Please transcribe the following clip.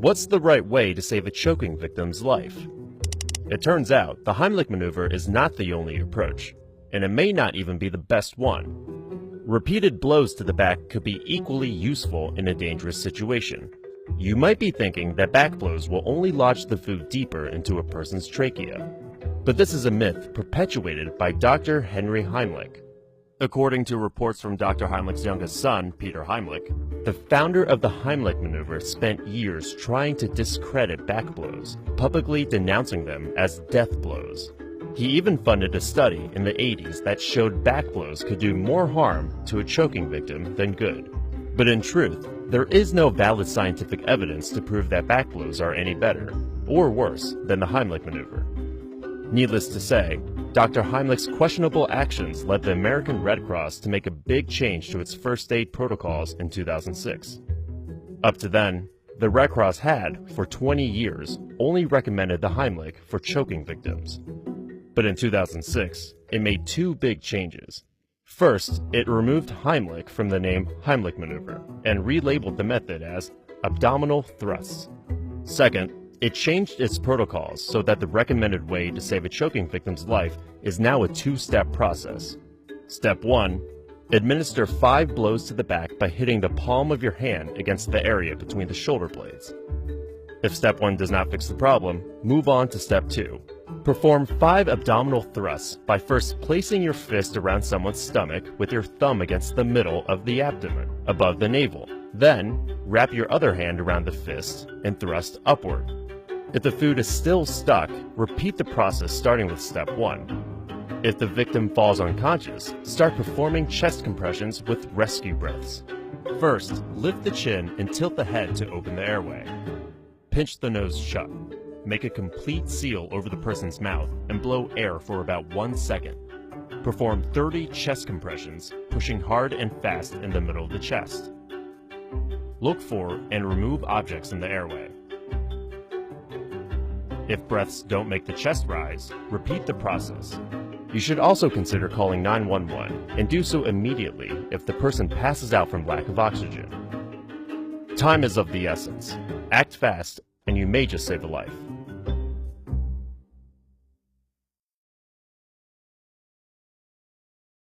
What's the right way to save a choking victim's life? It turns out the Heimlich maneuver is not the only approach, and it may not even be the best one. Repeated blows to the back could be equally useful in a dangerous situation. You might be thinking that back blows will only lodge the food deeper into a person's trachea, but this is a myth perpetuated by Dr. Henry Heimlich. According to reports from Dr. Heimlich's youngest son, Peter Heimlich, the founder of the Heimlich maneuver spent years trying to discredit back blows, publicly denouncing them as death blows. He even funded a study in the 80s that showed back blows could do more harm to a choking victim than good. But in truth, there is no valid scientific evidence to prove that back blows are any better, or worse, than the Heimlich maneuver. Needless to say, Dr. Heimlich's questionable actions led the American Red Cross to make a big change to its first aid protocols in 2006. Up to then, the Red Cross had, for 20 years, only recommended the Heimlich for choking victims. But in 2006, it made two big changes. First, it removed Heimlich from the name Heimlich Maneuver and relabeled the method as abdominal thrusts. Second, it changed its protocols so that the recommended way to save a choking victim's life is now a two-step process. Step 1. Administer 5 blows to the back by hitting the palm of your hand against the area between the shoulder blades. If Step 1 does not fix the problem, move on to Step 2. Perform 5 abdominal thrusts by first placing your fist around someone's stomach with your thumb against the middle of the abdomen, above the navel. Then, wrap your other hand around the fist and thrust upward. If the food is still stuck, repeat the process starting with Step 1. If the victim falls unconscious, start performing chest compressions with rescue breaths. First, lift the chin and tilt the head to open the airway. Pinch the nose shut. Make a complete seal over the person's mouth and blow air for about 1 second. Perform 30 chest compressions, pushing hard and fast in the middle of the chest. Look for and remove objects in the airway. If breaths don't make the chest rise, repeat the process. You should also consider calling 911 and do so immediately if the person passes out from lack of oxygen. Time is of the essence. Act fast, and you may just save a life.